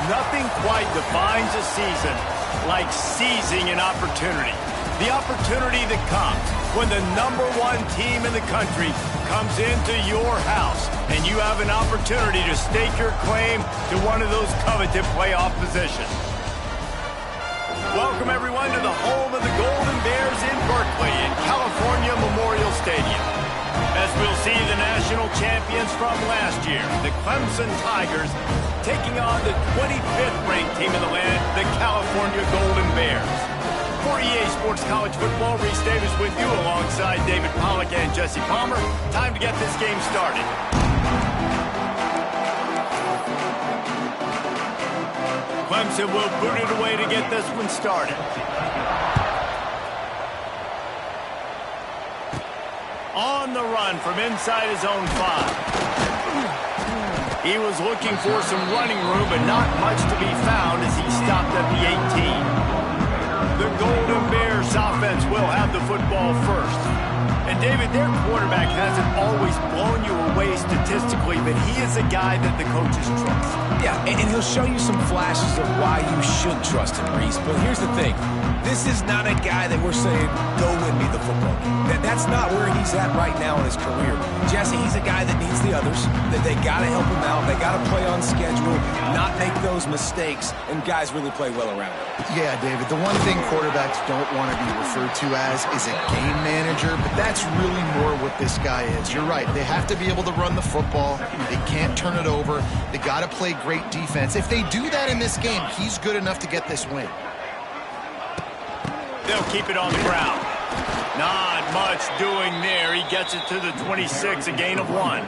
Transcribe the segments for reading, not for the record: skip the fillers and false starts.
Nothing quite defines a season like seizing an opportunity. The opportunity that comes when the #1 team in the country comes into your house and you have an opportunity to stake your claim to one of those coveted playoff positions. Welcome, everyone, to the home of the Golden Bears in Berkeley at California Memorial Stadium. As we'll see the national champions from last year, the Clemson Tigers, taking on the 25th ranked team in the land, the California Golden Bears. For EA Sports College Football, Reese Davis with you alongside David Pollack and Jesse Palmer. Time to get this game started. Clemson will boot it away to get this one started. On the run from inside his own 5. He was looking for some running room, but not much to be found as he stopped at the 18. The Golden Bears offense will have the football first. And David, their quarterback hasn't always blown you away statistically, but he is a guy that the coaches trust. Yeah, and he'll show you some flashes of why you should trust him, Reese. But here's the thing. This is not a guy that we're saying, go win me the football game. That's not where he's at right now in his career. Jesse, he's a guy that needs the others, that they got to help him out. They got to play on schedule, not make those mistakes, and guys really play well around him. Yeah, David, the one thing quarterbacks don't want to be referred to as is a game manager, but that's really more what this guy is. You're right. They have to be able to run the football. They can't turn it over. They got to play great defense. If they do that in this game, he's good enough to get this win. They'll keep it on the ground. Not much doing there. He gets it to the 26, a gain of 1.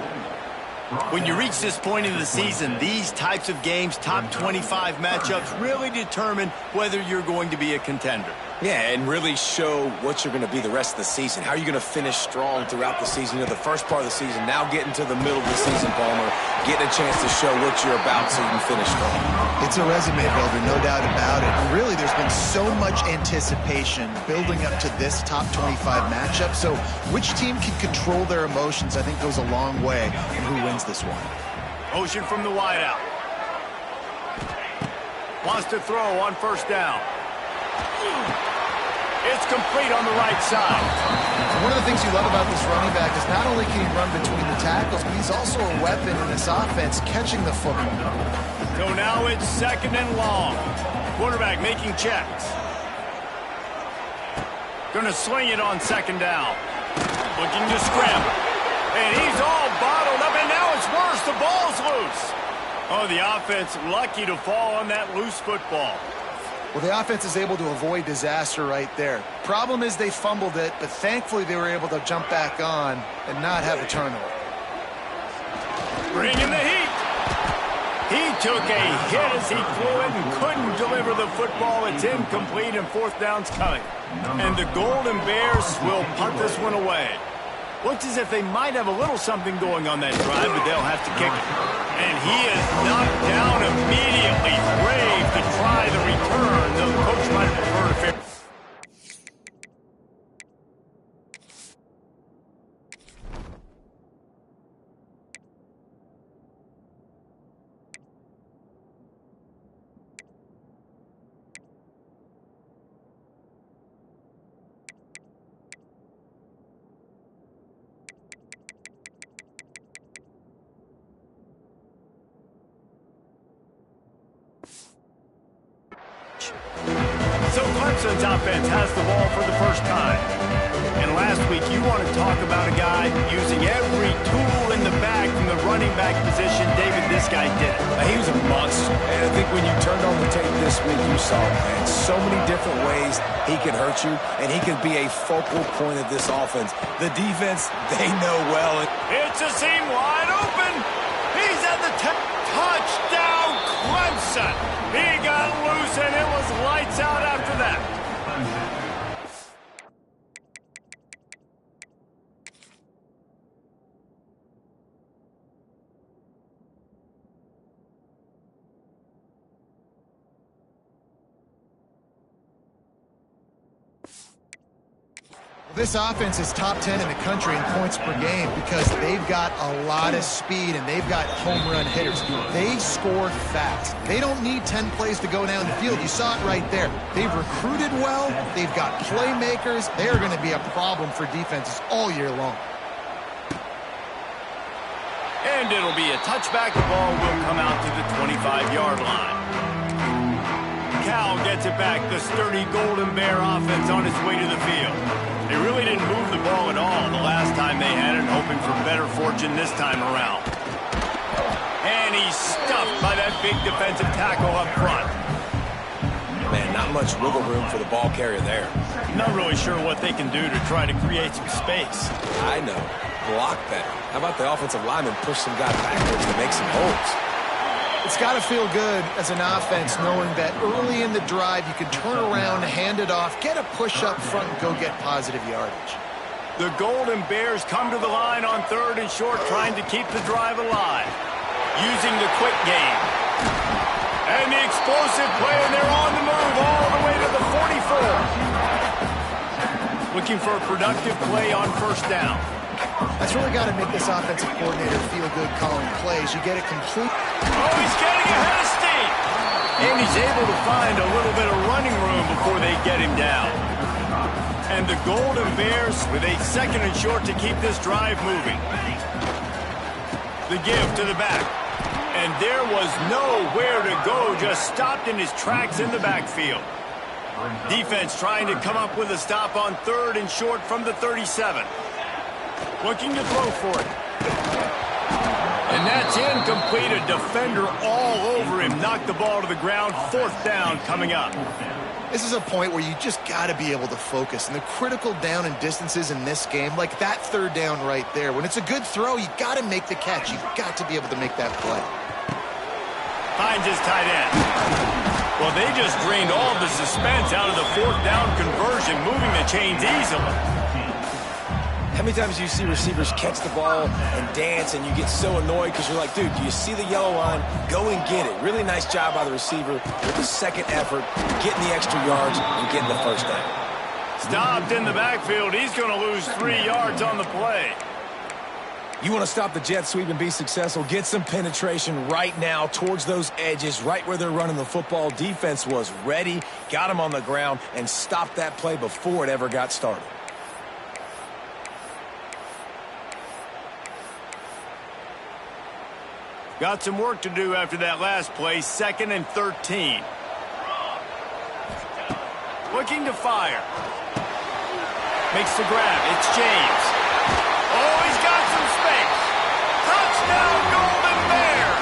When you reach this point in the season, these types of games, top 25 matchups, really determine whether you're going to be a contender. Yeah, and really show what you're going to be the rest of the season. How are you going to finish strong throughout the season? You know, the first part of the season, now getting to the middle of the season, Palmer, getting a chance to show what you're about so you can finish strong. It's a resume builder, no doubt about it. And really, there's been so much anticipation building up to this top 25 matchup. So which team can control their emotions, I think, goes a long way in who wins this one. Motion from the wideout. Wants to throw on first down. It's complete on the right side. One of the things you love about this running back is not only can he run between the tackles, but he's also a weapon in this offense catching the football. So now it's 2nd and long. Quarterback making checks. Gonna sling it on 2nd down. Looking to scramble. And he's all bottled up, and now it's worse. The ball's loose. Oh, the offense lucky to fall on that loose football. Well, the offense is able to avoid disaster right there. Problem is they fumbled it, but thankfully they were able to jump back on and not have a turnover. Bring in the heat. He took a hit as he flew it and couldn't deliver the football. It's incomplete and 4th down's coming. And the Golden Bears will punt this one away. Looks as if they might have a little something going on that drive, but they'll have to kick it. And he is knocked down immediately. Brave to try the return, though the coach might have preferred a fair. So Clemson's offense has the ball for the first time. And last week, you want to talk about a guy using every tool in the bag from the running back position. David, this guy did it. He was a monster. And I think when you turned on the tape this week, you saw, man, so many different ways he could hurt you, and he could be a focal point of this offense. The defense, they know well. It's a seam wide open. He's at the touchdown, Clemson. He got loose, and it was lights out after that. This offense is top 10 in the country in points per game because they've got a lot of speed and they've got home run hitters. They score fast. They don't need 10 plays to go down the field. You saw it right there. They've recruited well. They've got playmakers. They are going to be a problem for defenses all year long. And it'll be a touchback. The ball will come out to the 25-yard line. Cal gets it back. The sturdy Golden Bear offense on its way to the field. They really didn't move the ball at all the last time they had it, hoping for better fortune this time around. And he's stuffed by that big defensive tackle up front. Man, not much wiggle room for the ball carrier there. Not really sure what they can do to try to create some space. I know. Block better. How about the offensive lineman push some guy backwards to make some holes? It's got to feel good as an offense knowing that early in the drive you can turn around, hand it off, get a push up front, and go get positive yardage. The Golden Bears come to the line on 3rd and short, trying to keep the drive alive, using the quick game. And the explosive play, and they're on the move all the way to the 44. Looking for a productive play on 1st down. That's really got to make this offensive coordinator feel good calling plays. You get it complete. Oh, he's getting ahead of steam. And he's able to find a little bit of running room before they get him down. And the Golden Bears with a 2nd and short to keep this drive moving. The give to the back. And there was nowhere to go, just stopped in his tracks in the backfield. Defense trying to come up with a stop on 3rd and short from the 37. Looking to throw for it. And that's incomplete. A defender all over him. Knocked the ball to the ground. 4th down coming up. This is a point where you just got to be able to focus. And the critical down and distances in this game, like that 3rd down right there, when it's a good throw, you got to make the catch. You've got to be able to make that play. Finds his tight end. Well, they just drained all the suspense out of the 4th down conversion, moving the chains easily. How many times do you see receivers catch the ball and dance and you get so annoyed because you're like, dude, do you see the yellow line? Go and get it. Really nice job by the receiver with the 2nd effort, getting the extra yards and getting the 1st down. Stopped in the backfield. He's going to lose 3 yards on the play. You want to stop the jet sweep and be successful, get some penetration right now towards those edges, right where they're running the football. Defense was ready, got him on the ground, and stopped that play before it ever got started. Got some work to do after that last play. 2nd and 13. Looking to fire. Makes the grab. It's James. Oh, he's got some space. Touchdown, Golden Bears.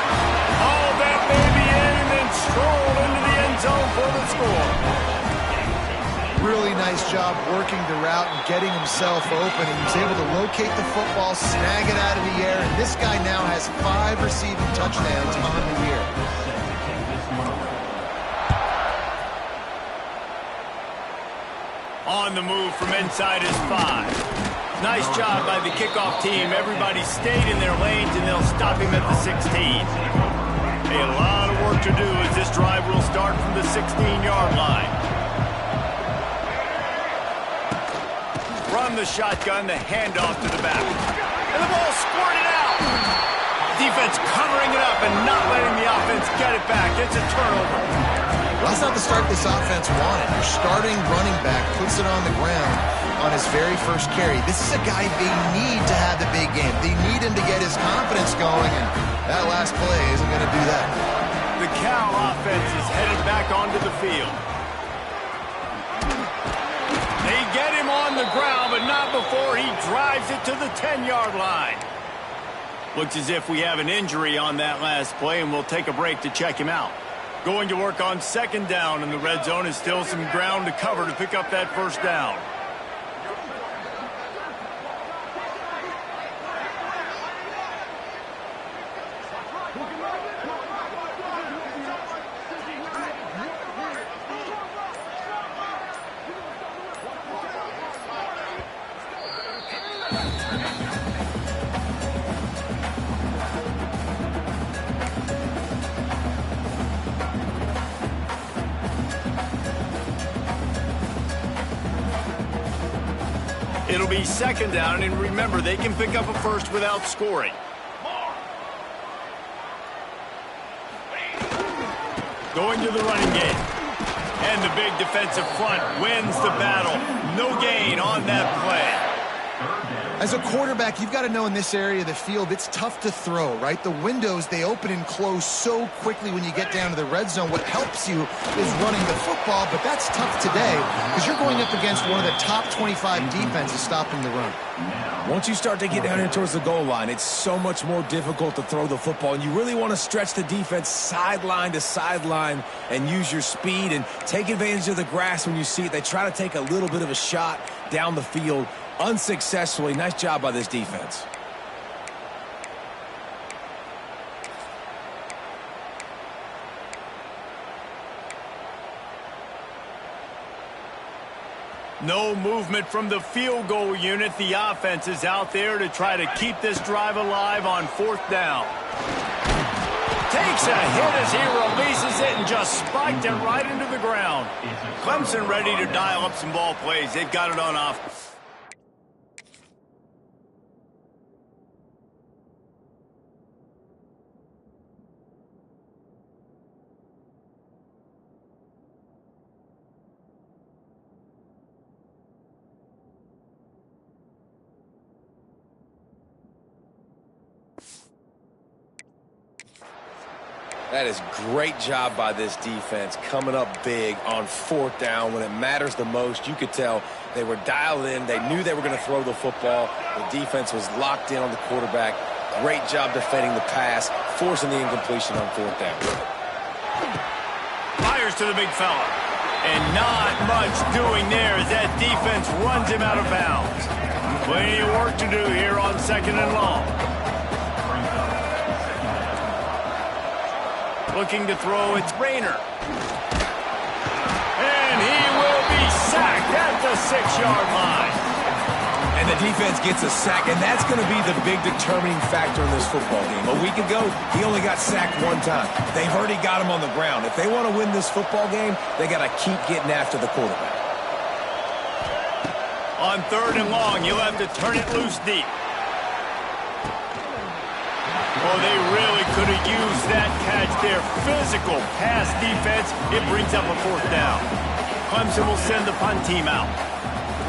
Oh, that baby in and then strolled into the end zone for the score. Really nice job working the route and getting himself open. He was able to locate the football, snag it out of the air, and this guy now has 5 receiving touchdowns on the year. On the move from inside his 5. Nice job by the kickoff team. Everybody stayed in their lanes, and they'll stop him at the 16. A lot of work to do as this drive will start from the 16-yard line. From the shotgun, the handoff to the back. And the ball squirted out. Defense covering it up and not letting the offense get it back. It's a turnover. Well, that's not the start this offense wanted. Your starting running back puts it on the ground on his very first carry. This is a guy they need to have the big game. They need him to get his confidence going, and that last play isn't going to do that. The Cal offense is headed back onto the field. They get him on the ground, but not before he drives it to the 10-yard line. Looks as if we have an injury on that last play, and we'll take a break to check him out. Going to work on 2nd down in the red zone, is still some ground to cover to pick up that 1st down. It'll be second down, and remember, they can pick up a first without scoring. Going to the running game. And the big defensive front wins the battle. No gain on that play. As a quarterback, you've got to know in this area of the field, it's tough to throw, right? The windows, they open and close so quickly when you get down to the red zone. What helps you is running the football, but that's tough today because you're going up against one of the top 25 defenses stopping the run. Once you start to get down here towards the goal line, it's so much more difficult to throw the football, and you really want to stretch the defense sideline to sideline and use your speed and take advantage of the grass when you see it. They try to take a little bit of a shot down the field unsuccessfully. Nice job by this defense. No movement from the field goal unit. The offense is out there to try to keep this drive alive on fourth down. Takes a hit as he releases it and just spiked it right into the ground. Clemson ready to dial up some ball plays. They've got it on offense. That is great job by this defense, coming up big on fourth down when it matters the most. You could tell they were dialed in. They knew they were going to throw the football. The defense was locked in on the quarterback. Great job defending the pass, forcing the incompletion on fourth down. Fires to the big fella. And not much doing there as that defense runs him out of bounds. Plenty of work to do here on second and long. Looking to throw, it's Rayner. And he will be sacked at the 6-yard line. And the defense gets a sack, and that's going to be the big determining factor in this football game. A week ago, he only got sacked one time. They've already got him on the ground. If they want to win this football game, they got to keep getting after the quarterback. On third and long, you'll have to turn it loose deep. Oh, they really could have used that catch there. Physical pass defense. It brings up a fourth down. Clemson will send the punt team out.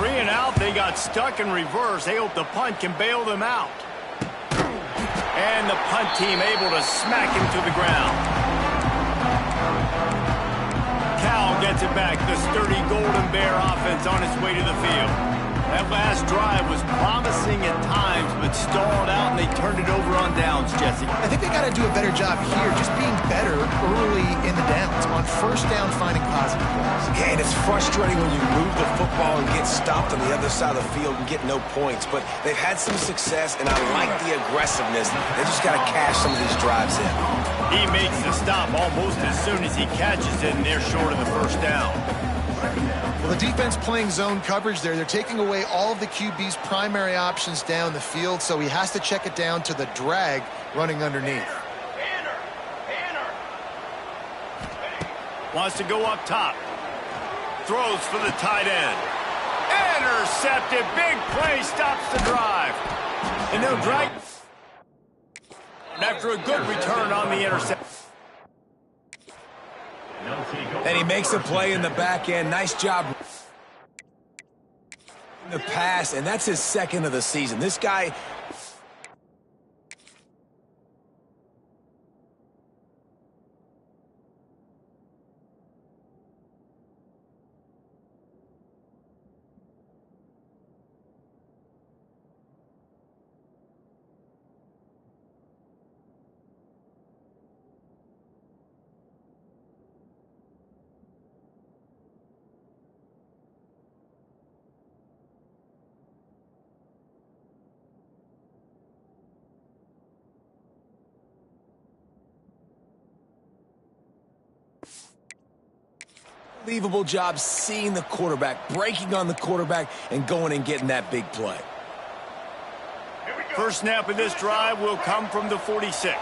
3 and out. They got stuck in reverse. They hope the punt can bail them out. And the punt team able to smack him to the ground. Cal gets it back. The sturdy Golden Bear offense on its way to the field. That last drive was promising at times, but stalled out, and they turned it over on downs, Jesse. I think they got to do a better job here, just being better early in the downs. On first down, finding positive plays. Yeah, and it's frustrating when you move the football and get stopped on the other side of the field and get no points. But they've had some success, and I like the aggressiveness. They just got to cash some of these drives in. He makes the stop almost as soon as he catches it, and they're short of the first down. Well, the defense playing zone coverage there. They're taking away all of the QB's primary options down the field, so he has to check it down to the drag running underneath. Wants to go up top. Throws for the tight end. Intercepted. Big play stops the drive. And they'll drag. After a good return on the interception. And he makes a play in the back end. Nice job. The pass, and that's his second of the season. This guy... Unbelievable job seeing the quarterback, breaking on the quarterback, and going and getting that big play. First snap of this drive will come from the 46.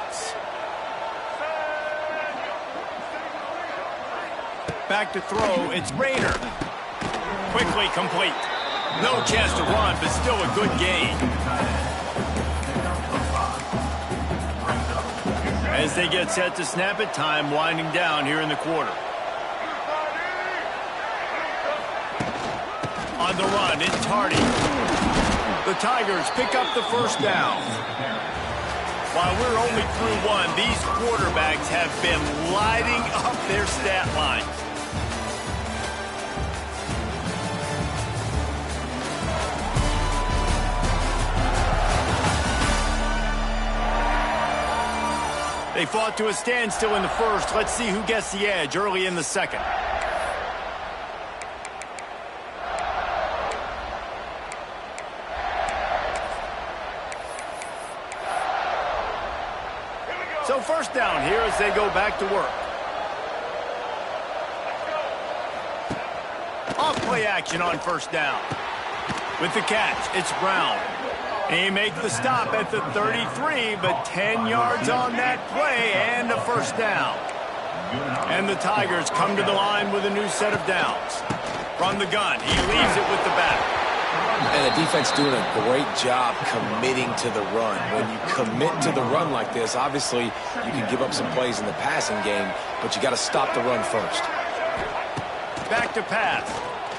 Back to throw, it's Rayner. Quickly complete. No chance to run, but still a good gain. As they get set to snap it, time winding down here in the quarter. On the run, it's Tardy. The Tigers pick up the first down. While we're only through one, these quarterbacks have been lighting up their stat lines. They fought to a standstill in the first. Let's see who gets the edge early in the second. So first down here as they go back to work. Off play action on first down. With the catch, it's Brown. He makes the stop at the 33, but 10 yards on that play and a first down. And the Tigers come to the line with a new set of downs. From the gun, he leaves it with the back. And the defense doing a great job committing to the run. When you commit to the run like this, obviously you can give up some plays in the passing game, but you got to stop the run first. Back to pass.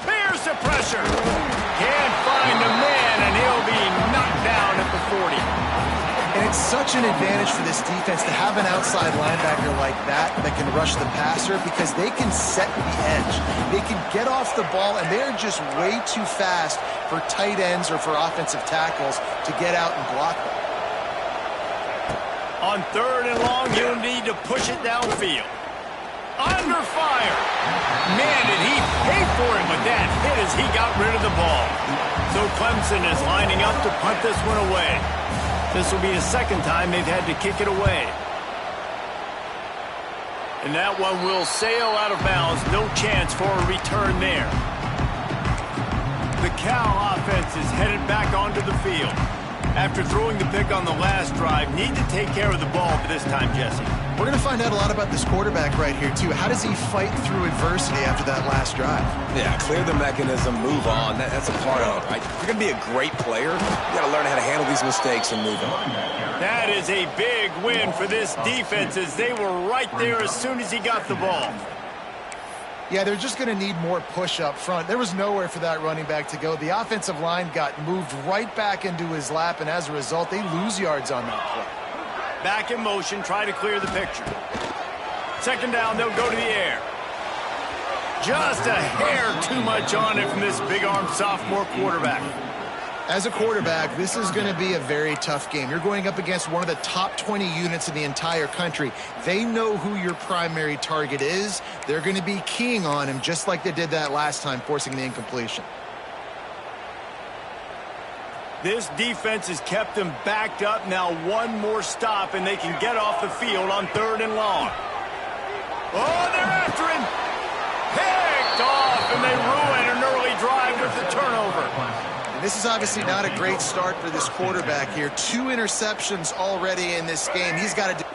There's the pressure. Can't find a man, and he'll be knocked down at the 40. And it's such an advantage for this defense to have an outside linebacker like that can rush the passer because they can set the edge. They can get off the ball, and they're just way too fast for tight ends or for offensive tackles to get out and block them. On third and long, you'll need to push it downfield. Under fire. Man, did he pay for it with that hit as he got rid of the ball. So Clemson is lining up to punt this one away. This will be the second time they've had to kick it away. And that one will sail out of bounds. No chance for a return there. The Cal offense is headed back onto the field. After throwing the pick on the last drive, need to take care of the ball this time, Jesse. We're going to find out a lot about this quarterback right here, too. How does he fight through adversity after that last drive? Yeah, clear the mechanism, move on. That's a part of it, right? If you're going to be a great player, you got to learn how to handle these mistakes and move on. That is a big win for this defense as they were right there as soon as he got the ball. Yeah, they're just going to need more push up front. There was nowhere for that running back to go. The offensive line got moved right back into his lap, and as a result, they lose yards on that play. Back in motion, try to clear the picture. Second down, they'll go to the air. Just a hair too much on it from this big-armed sophomore quarterback. As a quarterback, this is going to be a very tough game. You're going up against one of the top 20 units in the entire country. They know who your primary target is. They're going to be keying on him just like they did that last time, forcing the incompletion. This defense has kept them backed up. Now one more stop, and they can get off the field on third and long. Oh, they're after him. Picked off, and they ruin an early drive with the turnover. And this is obviously not a great start for this quarterback here. 2 interceptions already in this game. He's got to do...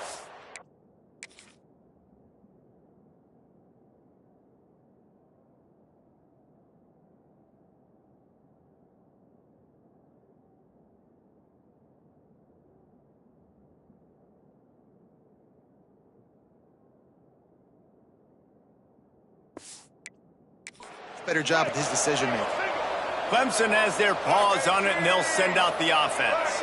better job with his decision-making. Clemson has their paws on it, and they'll send out the offense.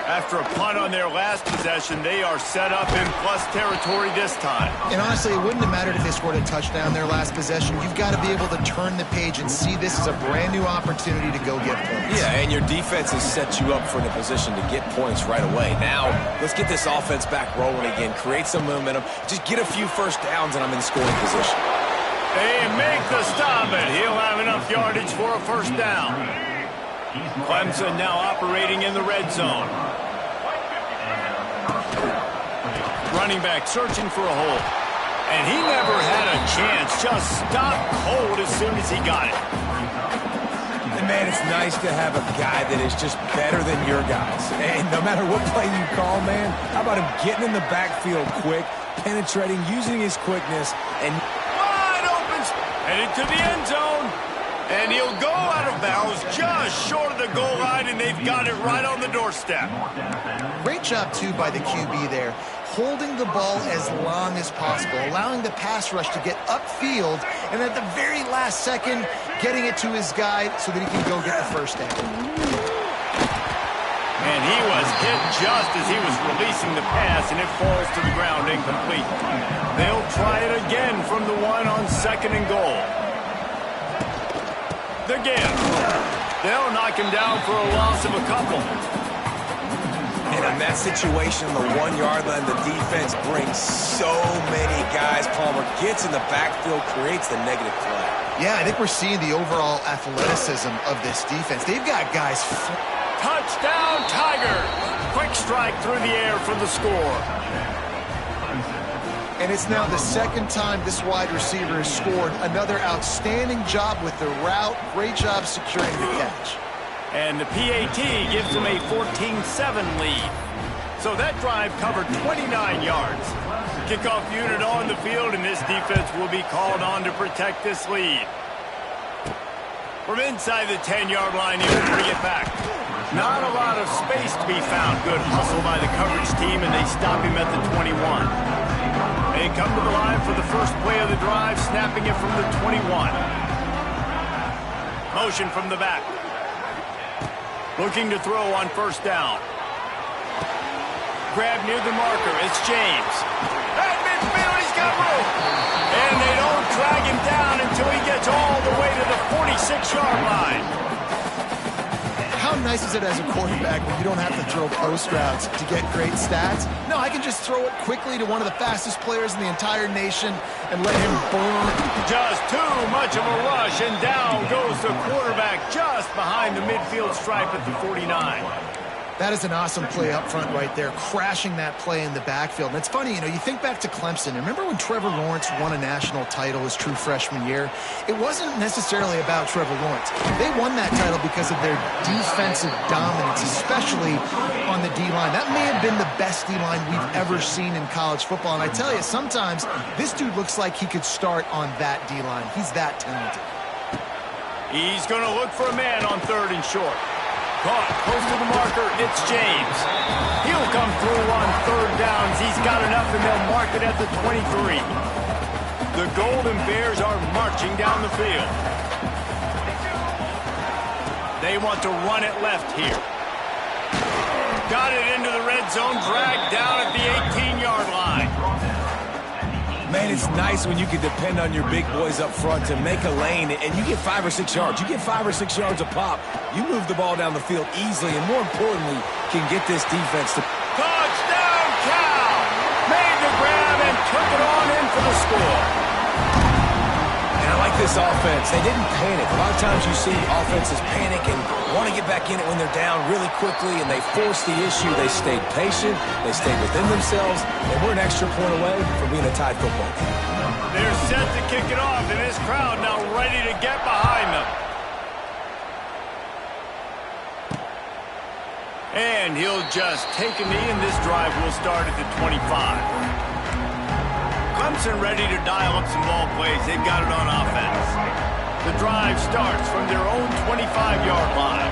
After a punt on their last possession, they are set up in plus territory this time. And honestly, it wouldn't have mattered if they scored a touchdown their last possession. You've got to be able to turn the page and see this as a brand new opportunity to go get points. Yeah, and your defense has set you up for the position to get points right away. Now, let's get this offense back rolling again, create some momentum, just get a few first downs, and I'm in scoring position. They make the stop, and he'll have enough yardage for a first down. Clemson now operating in the red zone. Running back searching for a hole. And he never had a chance. Just stopped cold as soon as he got it. And man, it's nice to have a guy that is just better than your guys. And no matter what play you call, man, how about him getting in the backfield quick, penetrating, using his quickness, and wide open, headed to the end zone. And he'll go out of bounds just short of the goal line, and they've got it right on the doorstep. Great job, too, by the QB there, holding the ball as long as possible, allowing the pass rush to get upfield, and at the very last second, getting it to his guy so that he can go get the first down. And he was hit just as he was releasing the pass, and it falls to the ground incomplete. They'll try it again from the one on 2nd and goal. Again, they'll knock him down for a loss of a couple. And in that situation, the 1-yard line, the defense brings so many guys. Palmer gets in the backfield, creates the negative play. Yeah, I think we're seeing the overall athleticism of this defense. They've got guys. Touchdown, Tigers! Quick strike through the air for the score. And it's now the 2nd time this wide receiver has scored. Another outstanding job with the route. Great job securing the catch. And the PAT gives them a 14-7 lead. So that drive covered 29 yards. Kickoff unit on the field, and this defense will be called on to protect this lead. From inside the 10-yard line, he will bring it back. Not a lot of space to be found. Good hustle by the coverage team, and they stop him at the 21. They come to the line for the first play of the drive, snapping it from the 21. Motion from the back. Looking to throw on 1st down. Grab near the marker. It's James. At midfield, he's got room. And they don't drag him down until he gets all the way to the 46-yard line. How nice is it as a quarterback when you don't have to throw post routes to get great stats? No, I can just throw it quickly to one of the fastest players in the entire nation and let him burn. Just too much of a rush, and down goes the quarterback just behind the midfield stripe at the 49. That is an awesome play up front right there, crashing that play in the backfield. And it's funny, you know, you think back to Clemson. Remember when Trevor Lawrence won a national title his true freshman year? It wasn't necessarily about Trevor Lawrence. They won that title because of their defensive dominance, especially on the D-line. That may have been the best D-line we've ever seen in college football. And I tell you, sometimes this dude looks like he could start on that D-line. He's that talented. He's going to look for a man on 3rd and short. Caught close to the marker, it's James. He'll come through on 3rd downs. He's got enough, and they'll mark it at the 23. The Golden Bears are marching down the field. They want to run it left here. Got it into the red zone, dragged down at the 18-yard line. Man, it's nice when you can depend on your big boys up front to make a lane, and you get 5 or 6 yards. You get 5 or 6 yards a pop. You move the ball down the field easily, and more importantly, can get this defense to... Touchdown, Cal! Made the grab and took it on in for the score. And I like this offense. They didn't panic. A lot of times you see offenses panic and want to get back in it when they're down really quickly, and they force the issue. They stayed patient. They stayed within themselves, and we're an extra point away from being a tied football game. They're set to kick it off, and this crowd now ready to get behind them. And he'll just take a knee, and this drive will start at the 25. Clemson ready to dial up some ball plays. They've got it on offense. The drive starts from their own 25-yard line.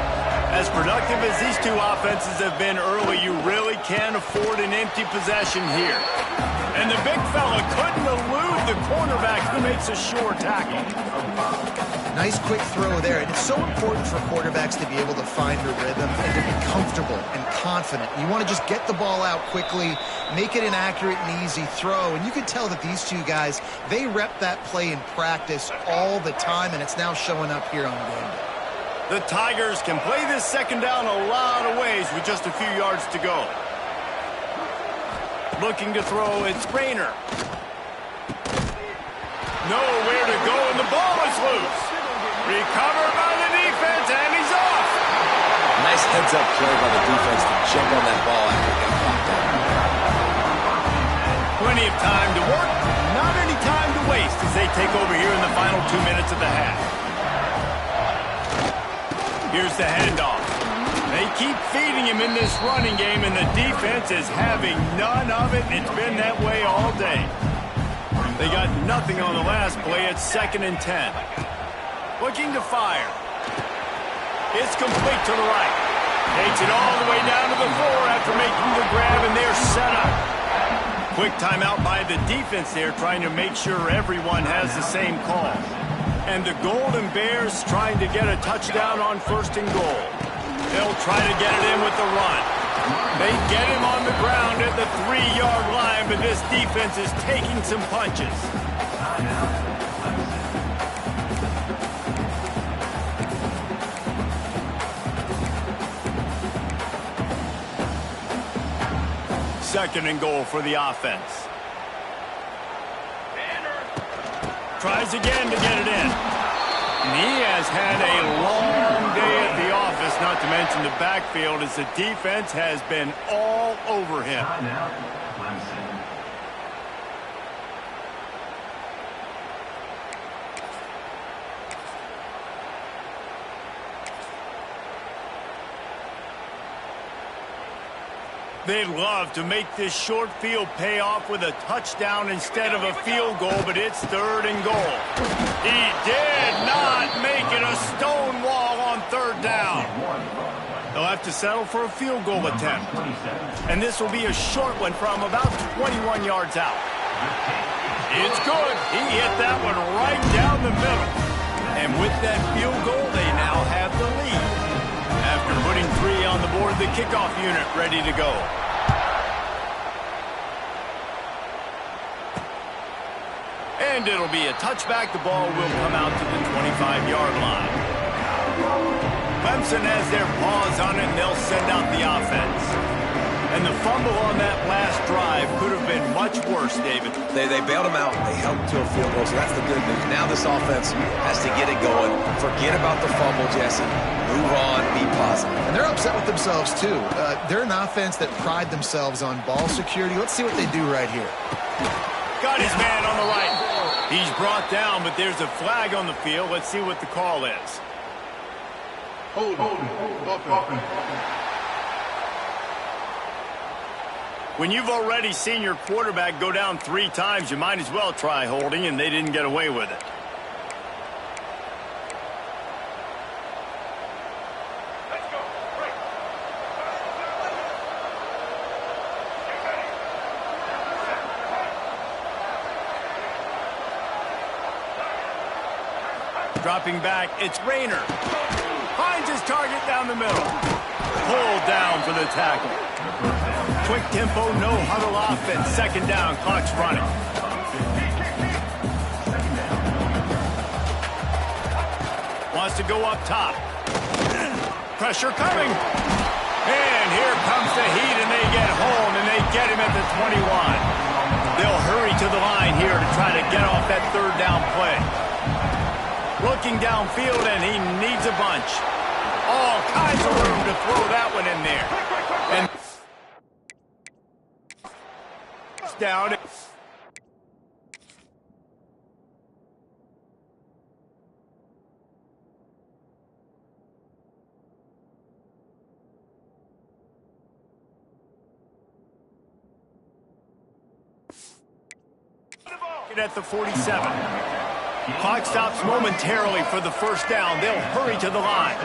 As productive as these two offenses have been early, you really can't afford an empty possession here. And the big fella couldn't elude the cornerback who makes a sure tackle. Nice quick throw there. And it's so important for quarterbacks to be able to find a rhythm and to be comfortable and confident. You want to just get the ball out quickly, make it an accurate and easy throw. And you can tell that these two guys, they rep that play in practice all the time, and it's now showing up here on game day. The Tigers can play this 2nd down a lot of ways with just a few yards to go. Looking to throw, it's Rayner. Nowhere to go, and the ball is loose. Recovered by the defense, and he's off. Nice heads-up play by the defense to jump on that ball after it got popped out. Plenty of time to work, not any time to waste as they take over here in the final 2 minutes of the half. Here's the handoff. They keep feeding him in this running game, and the defense is having none of it. It's been that way all day. They got nothing on the last play. It's 2nd and 10. Looking to fire. It's complete to the right. Takes it all the way down to the floor after making the grab, and they're set up. Quick timeout by the defense there, trying to make sure everyone has the same call. And the Golden Bears trying to get a touchdown on 1st and goal. They'll try to get it in with the run. They get him on the ground at the 3-yard line, but this defense is taking some punches. Second and goal for the offense. Tries again to get it in. And he has had a long day at the office, not to mention the backfield, as the defense has been all over him. They'd love to make this short field pay off with a touchdown instead of a field goal, but it's 3rd and goal. He did not make it a stone wall on 3rd down. They'll have to settle for a field goal attempt. And this will be a short one from about 21 yards out. It's good. He hit that one right down the middle. And with that field goal, they now have the lead. After putting 3 on the board, the kickoff unit ready to go. And it'll be a touchback. The ball will come out to the 25-yard line. Clemson has their paws on it, and they'll send out the offense. And the fumble on that last drive could have been much worse, David. They bailed him out. They held him to a field goal, so that's the good news. Now this offense has to get it going. Forget about the fumble, Jesse. Move on, be positive. And they're upset with themselves, too. They're an offense that pride themselves on ball security. Let's see what they do right here. Got his man on the right. He's brought down, but there's a flag on the field. Let's see what the call is. Hold. When you've already seen your quarterback go down 3 times, you might as well try holding, and they didn't get away with it. Dropping back, it's Rayner. Finds his target down the middle. Pulled down for the tackle. Quick tempo, no huddle offense. 2nd down, clock's running. Wants to go up top. Pressure coming. And here comes the heat, and they get home, and they get him at the 21. They'll hurry to the line here to try to get off that 3rd down play. Looking downfield, and he needs a bunch. All kinds of room to throw that one in there. And down. At the 47. Clock stops momentarily for the 1st down. They'll hurry to the line.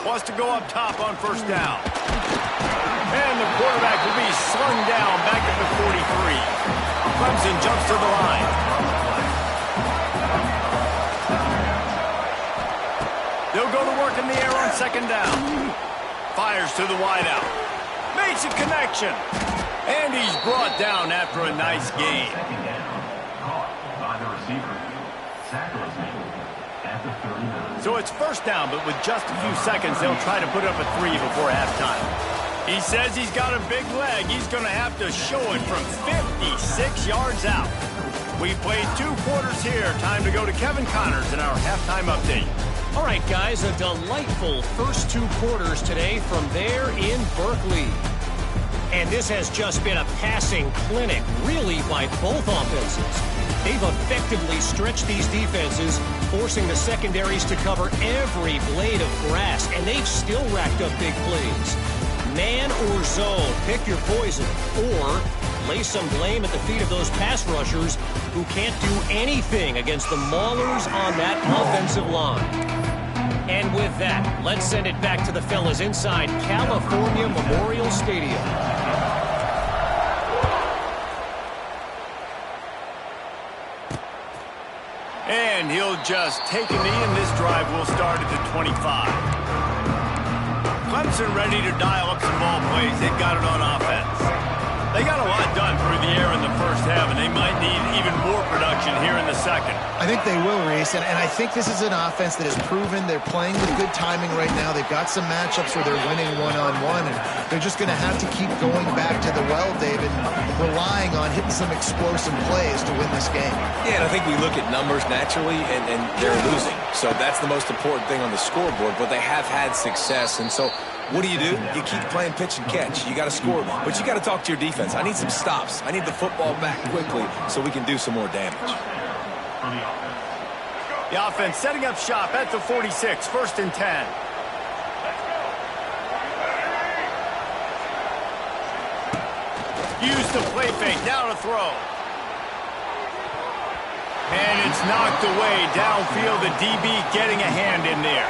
Wants to go up top on 1st down. And the quarterback will be slung down back at the 43. Clemson jumps to the line. They'll go to work in the air on 2nd down. Fires to the wideout. Makes a connection. And he's brought down after a nice gain. So it's 1st down, but with just a few seconds, they'll try to put up a 3 before halftime. He says he's got a big leg. He's going to have to show it from 56 yards out. We've played 2 quarters here. Time to go to Kevin Connors in our halftime update. All right, guys, a delightful first 2 quarters today from there in Berkeley. And this has just been a passing clinic, really, by both offenses. They've effectively stretched these defenses, forcing the secondaries to cover every blade of grass, and they've still racked up big plays. Man or zone, pick your poison, or lay some blame at the feet of those pass rushers who can't do anything against the maulers on that offensive line. And with that, let's send it back to the fellas inside California Memorial Stadium. And he'll just take a knee, and this drive will start at the 25. Clemson ready to dial up some ball plays. They've got it on offense. They got a lot done through the air in the first half, and they might need even more production here in the second. I think they will, Reese, and I think this is an offense that has proven they're playing with good timing right now. They've got some matchups where they're winning one-on-one, and they're just going to have to keep going back to the well, David, relying on hitting some explosive plays to win this game. Yeah, and I think we look at numbers naturally, and they're losing. So that's the most important thing on the scoreboard, but they have had success, and so what do? You keep playing pitch and catch. You got to score, but you got to talk to your defense. I need some stops. I need the football back quickly so we can do some more damage. The offense setting up shop at the 46, 1st and 10. Use the play fake, now to throw. And it's knocked away downfield. The DB getting a hand in there.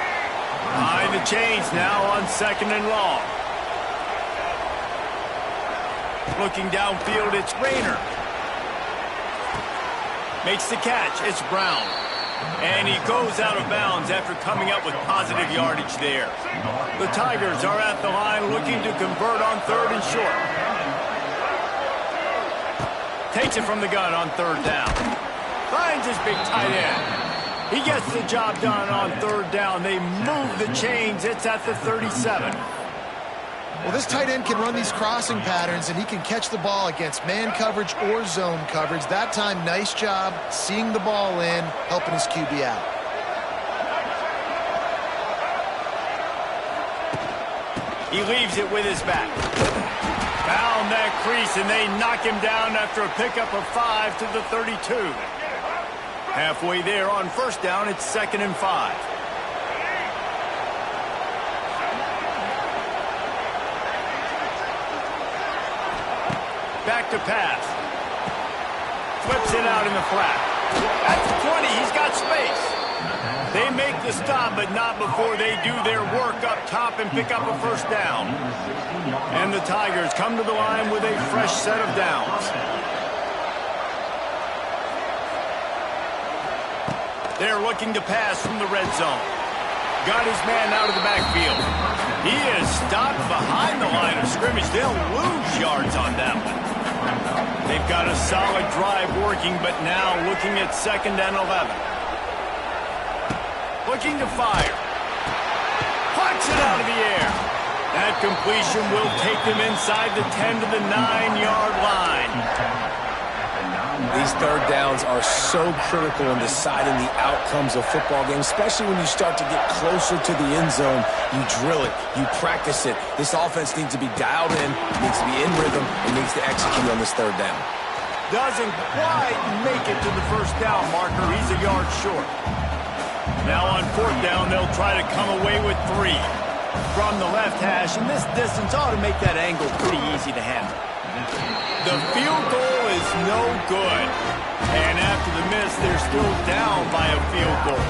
Behind the chains now on 2nd and long. Looking downfield, it's Rayner. Makes the catch, it's Brown. And he goes out of bounds after coming up with positive yardage there. The Tigers are at the line looking to convert on 3rd and short. Takes it from the gun on 3rd down. Finds his big tight end. He gets the job done on 3rd down. They move the chains. It's at the 37. Well, this tight end can run these crossing patterns, and he can catch the ball against man coverage or zone coverage. That time, nice job seeing the ball in, helping his QB out. He leaves it with his back. Found that crease, and they knock him down after a pickup of 5 to the 32. Halfway there on 1st down, it's 2nd and 5. Back to pass. Flips it out in the flat. At the 20, he's got space. They make the stop, but not before they do their work up top and pick up a 1st down. And the Tigers come to the line with a fresh set of downs. They're looking to pass from the red zone. Got his man out of the backfield. He is stopped behind the line of scrimmage. They'll lose yards on that one. They've got a solid drive working, but now looking at 2nd and 11. Looking to fire. Punch it out of the air. That completion will take them inside the 10 to the 9-yard line. These 3rd downs are so critical in deciding the outcomes of football games, especially when you start to get closer to the end zone. You drill it. You practice it. This offense needs to be dialed in, needs to be in rhythm, and needs to execute on this 3rd down. Doesn't quite make it to the 1st down marker. He's a yard short. Now on 4th down, they'll try to come away with 3 from the left hash, and this distance ought to make that angle pretty easy to handle. The field goal is no good. And after the miss, they're still down by a field goal.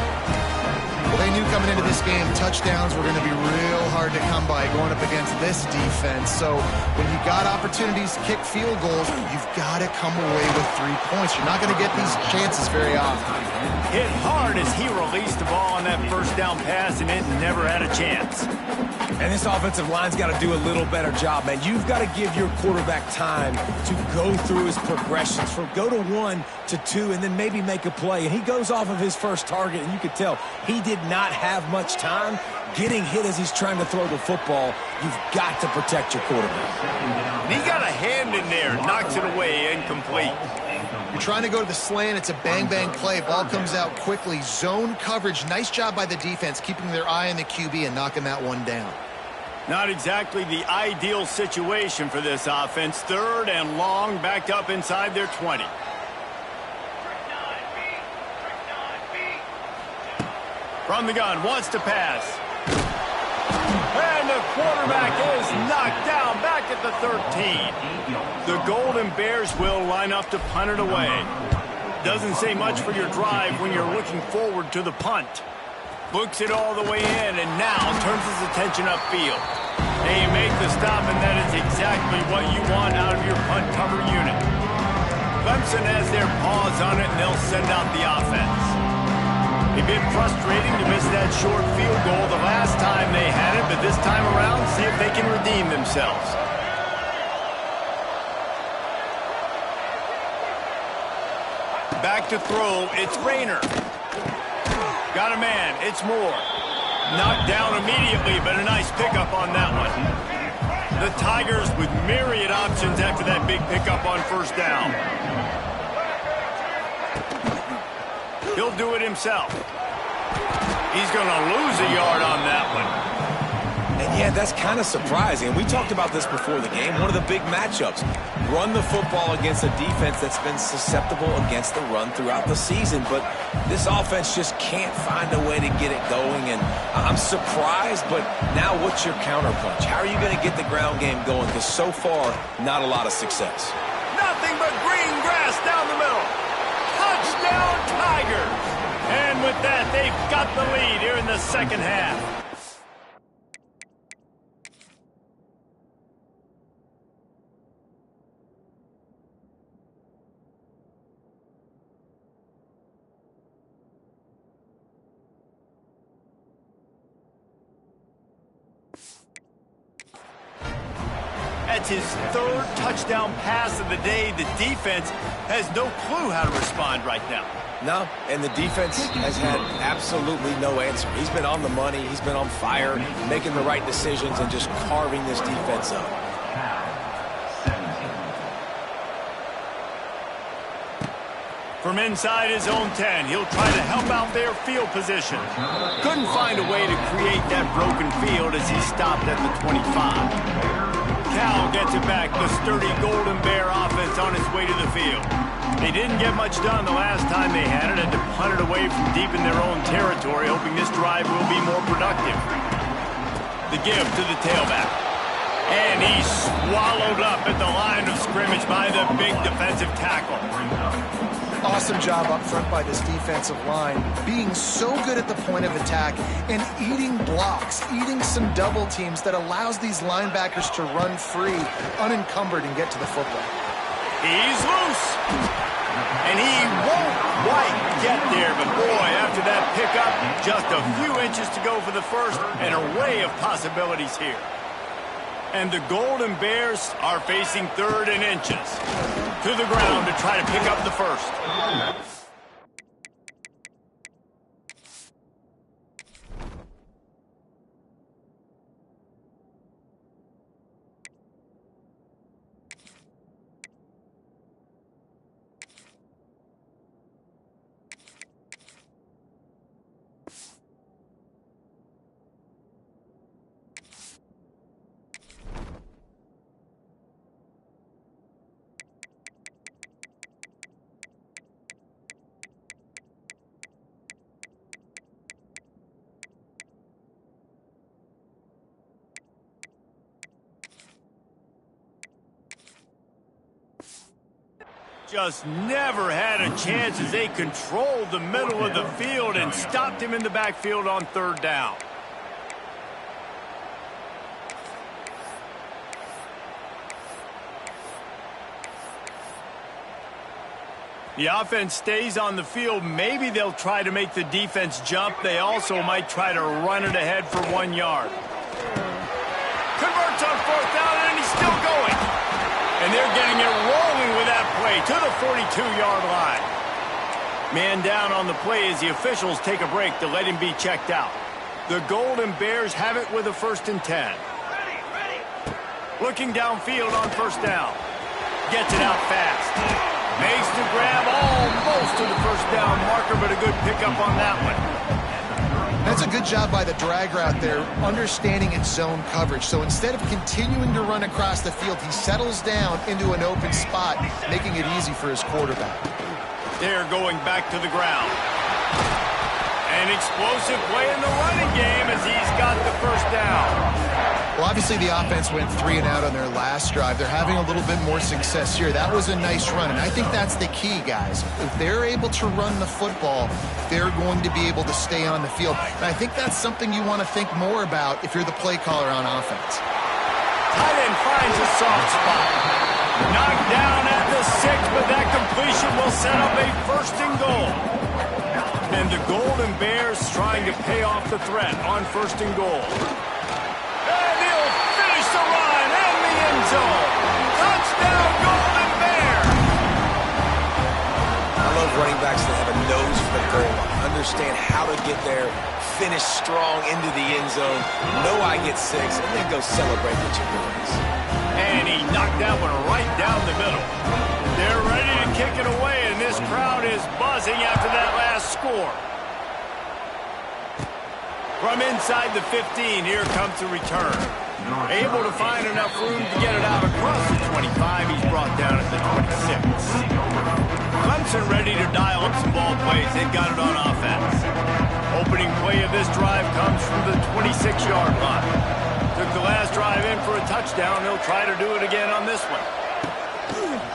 Well, they knew coming into this game touchdowns were going to be real hard to come by going up against this defense. So when you got opportunities to kick field goals, you've got to come away with 3 points. You're not going to get these chances very often. Hit hard as he released the ball on that 1st down pass, and it never had a chance. And this offensive line's got to do a little better job, man. You've got to give your quarterback time to go through his progressions from go to 1 to 2 and then maybe make a play. And he goes off of his first target, and you could tell he did not have much time getting hit as he's trying to throw the football. You've got to protect your quarterback. And he got a hand in there, knocks it away, incomplete. You're trying to go to the slant. It's a bang-bang play. Ball comes out quickly. Zone coverage. Nice job by the defense, keeping their eye on the QB and knocking that one down. Not exactly the ideal situation for this offense. 3rd and long, backed up inside their 20. From the gun, wants to pass. And the quarterback is knocked down back at the 13. The Golden Bears will line up to punt it away. Doesn't say much for your drive when you're looking forward to the punt. Books it all the way in and now turns his attention upfield. They make the stop, and that is exactly what you want out of your punt cover unit. Clemson has their paws on it, and they'll send out the offense. It's been frustrating to miss that short field goal the last time they had it, but this time around, see if they can redeem themselves. Back to throw, it's Rayner. Got a man, it's Moore. Knocked down immediately, but a nice pickup on that one. The Tigers with myriad options after that big pickup on first down. He'll do it himself. He's going to lose a yard on that one. And yeah, that's kind of surprising. We talked about this before the game. One of the big matchups. Run the football against a defense that's been susceptible against the run throughout the season. But this offense just can't find a way to get it going. And I'm surprised, but now what's your counterpunch? How are you going to get the ground game going? Because so far, not a lot of success. Nothing but green grass down the middle. Touchdown, Tigers. And with that, they've got the lead here in the second half. That's his third touchdown pass of the day. The defense has no clue how to respond right now. No, and the defense has had absolutely no answer. He's been on the money. He's been on fire, making the right decisions and just carving this defense up. From inside his own 10, he'll try to help out their field position. Couldn't find a way to create that broken field as he stopped at the 25. Cal gets it back, the sturdy Golden Bear offense on its way to the field. They didn't get much done the last time they had it, and to punt it away from deep in their own territory, hoping this drive will be more productive. The give to the tailback. And he's swallowed up at the line of scrimmage by the big defensive tackle. Awesome job up front by this defensive line, being so good at the point of attack and eating blocks, eating some double teams that allows these linebackers to run free, unencumbered, and get to the football. He's loose. And he won't quite get there, but boy, after that pickup, just a few inches to go for the first, an array of possibilities here. And the Golden Bears are facing 3rd and inches. To the ground to try to pick up the first. Just never had a chance as they controlled the middle of the field and stopped him in the backfield on 3rd down. The offense stays on the field. Maybe they'll try to make the defense jump. They also might try to run it ahead for 1 yard. Converts on 4th down, and he's still going. And they're getting it rolling with that play to the 42-yard line. Man down on the play as the officials take a break to let him be checked out. The Golden Bears have it with a 1st and 10. Looking downfield on 1st down. Gets it out fast. Makes the grab almost to the 1st down marker, but a good pickup on that one. That's a good job by the drag route there, understanding its zone coverage. So instead of continuing to run across the field, he settles down into an open spot, making it easy for his quarterback. They're going back to the ground. An explosive play in the running game as he's got the 1st down. Well, obviously the offense went 3 and out on their last drive. They're having a little bit more success here. That was a nice run, and I think that's the key, guys. If they're able to run the football, they're going to be able to stay on the field. And I think that's something you want to think more about if you're the play caller on offense. Tight end finds a soft spot. Knocked down at the 6, but that completion will set up a 1st and goal. And the Golden Bears trying to pay off the threat on 1st and goal. And he'll finish the run in the end zone. Touchdown, Golden Bears! I love running backs that have a nose for the goal line. Understand how to get there, finish strong into the end zone, know I get 6, and then go celebrate with your boys. And he knocked that one right down the middle. They're ready to kick it away, and this crowd is buzzing after that last score. From inside the 15, here comes the return. Able to find enough room to get it out across the 25. He's brought down at the 26. Clemson ready to dial up some ball plays. They've got it on offense. Opening play of this drive comes from the 26-yard line. Took the last drive in for a touchdown. He'll try to do it again on this one.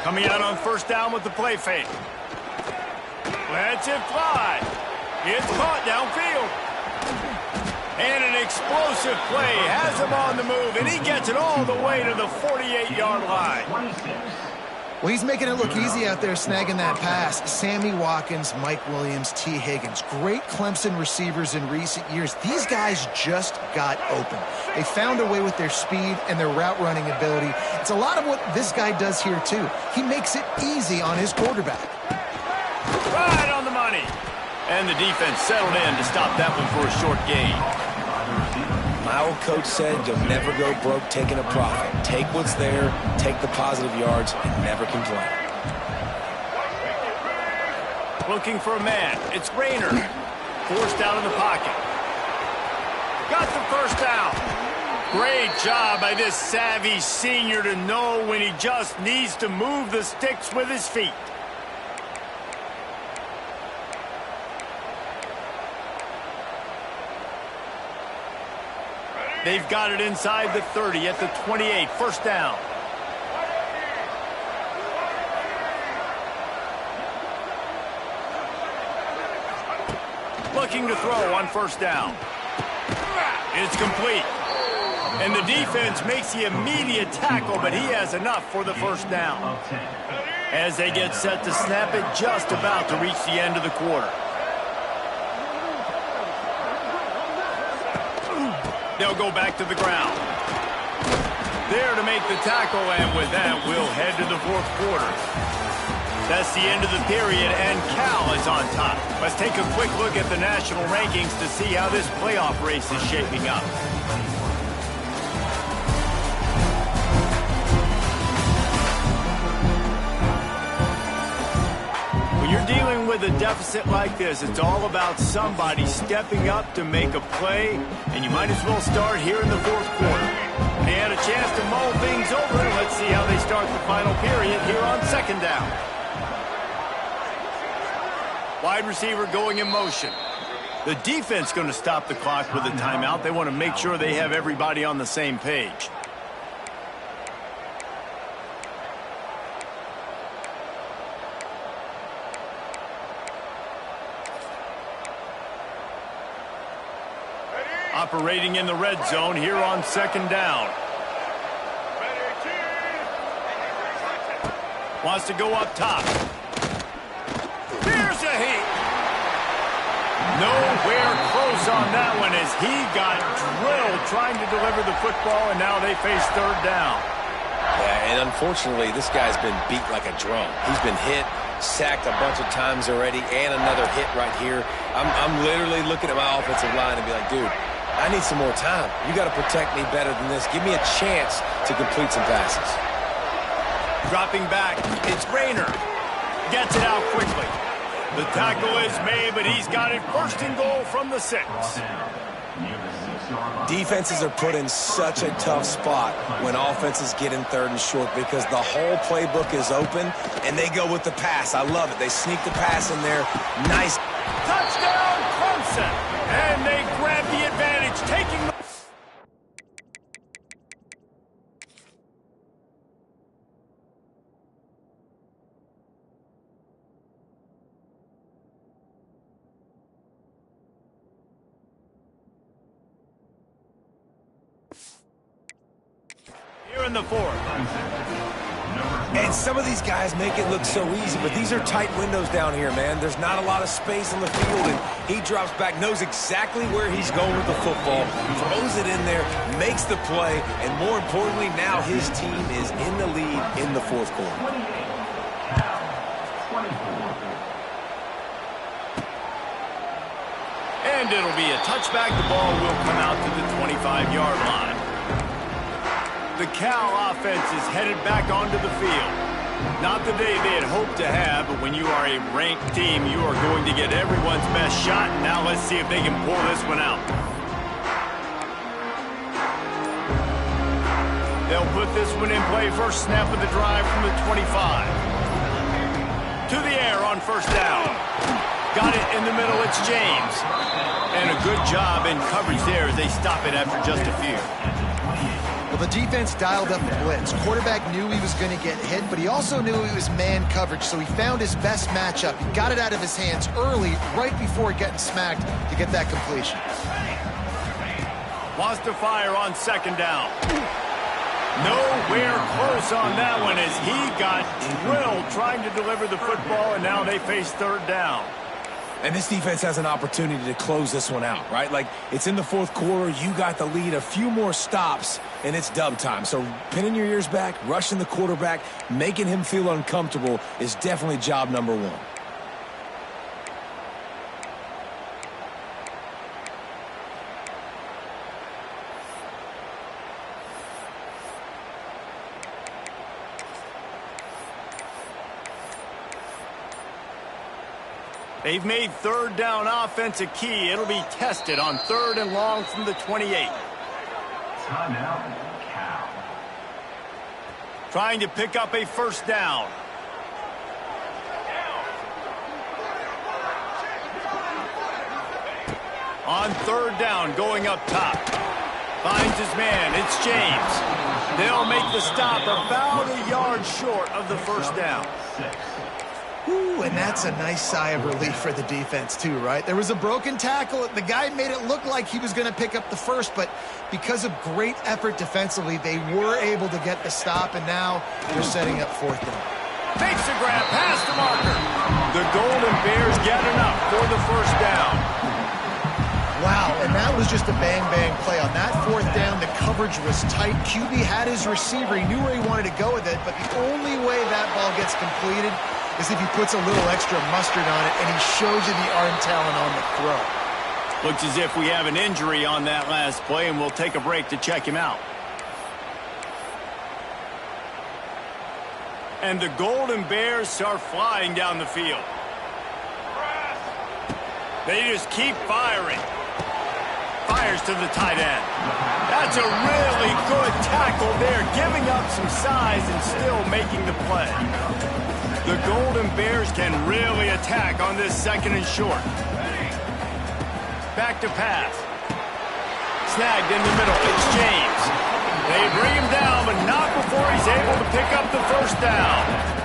Coming out on 1st down with the play fake. Lets it fly. It's caught downfield. And an explosive play has him on the move, and he gets it all the way to the 48-yard line. Well, he's making it look easy out there snagging that pass. Sammy Watkins, Mike Williams, T. Higgins. Great Clemson receivers in recent years. These guys just got open. They found a way with their speed and their route running ability. It's a lot of what this guy does here, too. He makes it easy on his quarterback. Right on the money. And the defense settled in to stop that one for a short gain. My old coach said you'll never go broke taking a profit. Take what's there, take the positive yards, and never complain. Looking for a man. It's Rayner. Forced out of the pocket. Got the 1st down. Great job by this savvy senior to know when he just needs to move the sticks with his feet. They've got it inside the 30 at the 28. 1st down. Looking to throw on 1st down. It's complete. And the defense makes the immediate tackle, but he has enough for the 1st down. As they get set to snap it, just about to reach the end of the quarter. They'll go back to the ground. There to make the tackle, and with that, we'll head to the 4th quarter. That's the end of the period, and Cal is on top. Let's take a quick look at the national rankings to see how this playoff race is shaping up. When you're dealing with a deficit like this, it's all about somebody stepping up to make a play, and you might as well start here in the 4th quarter. They had a chance to mull things over, and let's see how they start the final period here on 2nd down. Wide receiver going in motion. The defense going to stop the clock with a timeout. They want to make sure they have everybody on the same page. Operating in the red zone here on 2nd down. Wants to go up top. Here's a heat. Nowhere close on that one as he got drilled trying to deliver the football, and now they face 3rd down. Yeah, and unfortunately, this guy's been beat like a drum. He's been hit, sacked a bunch of times already, and another hit right here. I'm literally looking at my offensive line and be like, dude, I need some more time. You got to protect me better than this. Give me a chance to complete some passes. Dropping back, it's Rayner. Gets it out quickly. The tackle is made, but he's got it 1st and goal from the 6. Defenses are put in such a tough spot when offenses get in 3rd and short because the whole playbook is open, and they go with the pass. I love it. They sneak the pass in there. Nice. Touchdown, Clemson! And they grab the advantage, taking the... in the fourth. And some of these guys make it look so easy, but these are tight windows down here, man. There's not a lot of space on the field, and he drops back, knows exactly where he's going with the football, throws it in there, makes the play, and more importantly, now his team is in the lead in the fourth quarter. And it'll be a touchback. The ball will come out to the 25-yard line. The Cal offense is headed back onto the field. Not the day they had hoped to have, but when you are a ranked team, you are going to get everyone's best shot. Now let's see if they can pull this one out. They'll put this one in play. First snap of the drive from the 25. To the air on first down. Got it in the middle. It's James. And a good job in coverage there as they stop it after just a few. Well, the defense dialed up the blitz. Quarterback knew he was going to get hit, but he also knew it was man coverage, so he found his best matchup. He got it out of his hands early, right before getting smacked to get that completion. Wants to fire on second down. Nowhere close on that one as he got drilled trying to deliver the football, and now they face third down. And this defense has an opportunity to close this one out, right? Like, it's in the fourth quarter, you got the lead, a few more stops, and it's dub time. So pinning your ears back, rushing the quarterback, making him feel uncomfortable is definitely job number one. They've made third down offense a key. It'll be tested on third and long from the 28. Timeout, Cal. Trying to pick up a first down. On third down, going up top. Finds his man. It's James. They'll make the stop about a yard short of the first down. Ooh, and that's a nice sigh of relief for the defense too, right? There was a broken tackle. The guy made it look like he was going to pick up the first, but because of great effort defensively, they were able to get the stop, and now they're setting up fourth down. Makes the grab, past the marker. The Golden Bears get enough for the first down. Wow, and that was just a bang-bang play. On that fourth down, the coverage was tight. QB had his receiver. He knew where he wanted to go with it, but the only way that ball gets completed is if he puts a little extra mustard on it, and he shows you the arm talent on the throw. Looks as if we have an injury on that last play, and we'll take a break to check him out. And the Golden Bears start flying down the field. They just keep firing. Fires to the tight end. That's a really good tackle there, giving up some size and still making the play. The Golden Bears can really attack on this second and short. Back to pass. Snagged in the middle. It's James. They bring him down, but not before he's able to pick up the first down.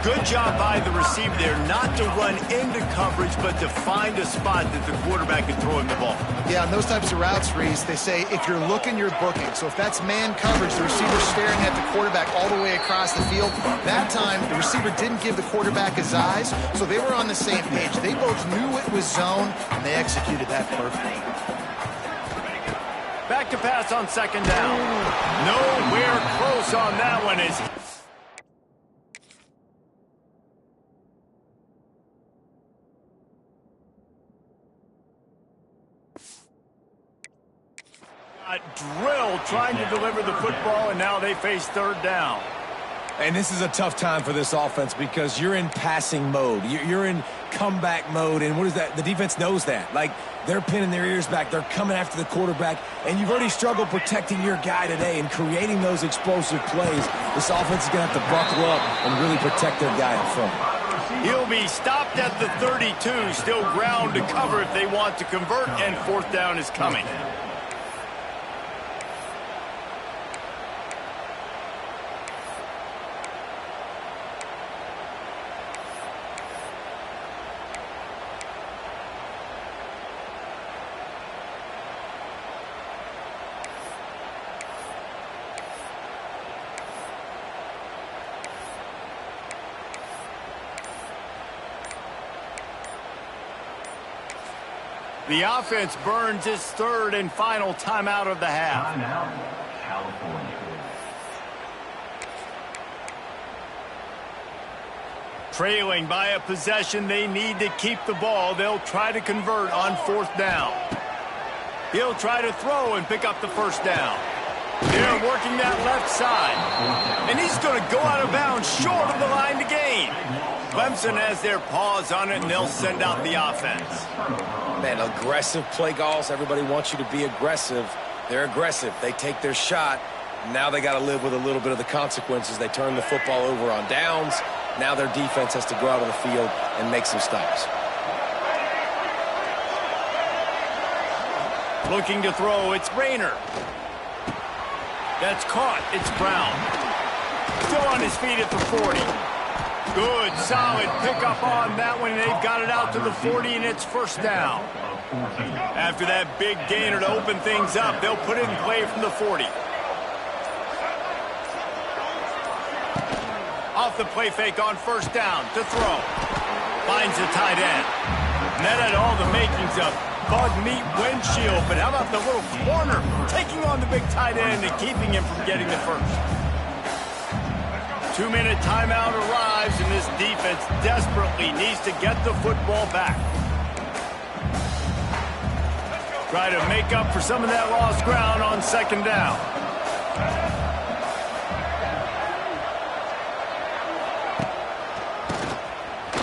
Good job by the receiver there, not to run into coverage, but to find a spot that the quarterback can throw him the ball. Yeah, on those types of routes, Reese, they say if you're looking, you're booking. So if that's man coverage, the receiver's staring at the quarterback all the way across the field. That time, the receiver didn't give the quarterback his eyes, so they were on the same page. They both knew it was zone, and they executed that perfectly. Back to pass on second down. Nowhere close on that one is... drilled trying to deliver the football, and now they face third down. And this is a tough time for this offense because you're in passing mode. You're in comeback mode, and what is that? The defense knows that. Like, they're pinning their ears back. They're coming after the quarterback, and you've already struggled protecting your guy today and creating those explosive plays. This offense is going to have to buckle up and really protect their guy in front. He'll be stopped at the 32, still ground to cover if they want to convert, and fourth down is coming. The offense burns its third and final timeout of the half. Timeout, California. Trailing by a possession, they need to keep the ball. They'll try to convert on fourth down. He'll try to throw and pick up the first down. They're working that left side. And he's going to go out of bounds short of the line to gain. Clemson has their paws on it, and they'll send out the offense. Man, aggressive play calls. Everybody wants you to be aggressive. They're aggressive. They take their shot. Now they got to live with a little bit of the consequences. They turn the football over on downs. Now their defense has to go out on the field and make some stops. Looking to throw, it's Rayner. That's caught, it's Brown. Still on his feet at the 40. Good, solid pickup on that one. They've got it out to the 40, and it's first down. After that big gainer to open things up, they'll put it in play from the 40. Off the play fake on first down to throw. Finds the tight end. And that had all the makings of bug meat windshield, but how about the little corner taking on the big tight end and keeping him from getting the first? 2-minute timeout arrives, and this defense desperately needs to get the football back. Try to make up for some of that lost ground on second down.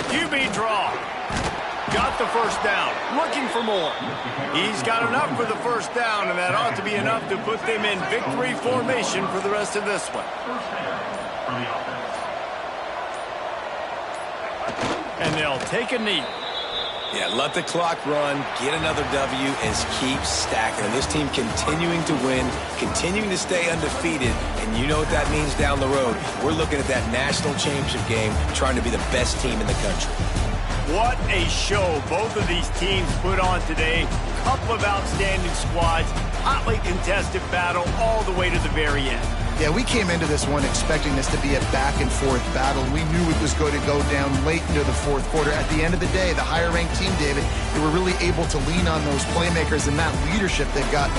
QB draw. Got the first down. Looking for more. He's got enough for the first down, and that ought to be enough to put them in victory formation for the rest of this one. And they'll take a knee. Yeah, let the clock run, get another W, and keep stacking. And this team continuing to win, continuing to stay undefeated, and you know what that means down the road. We're looking at that national championship game, trying to be the best team in the country. What a show both of these teams put on today. Couple of outstanding squads, hotly contested battle all the way to the very end. Yeah, we came into this one expecting this to be a back-and-forth battle. We knew it was going to go down late into the fourth quarter. At the end of the day, the higher-ranked team, David, they were really able to lean on those playmakers and that leadership they've gotten.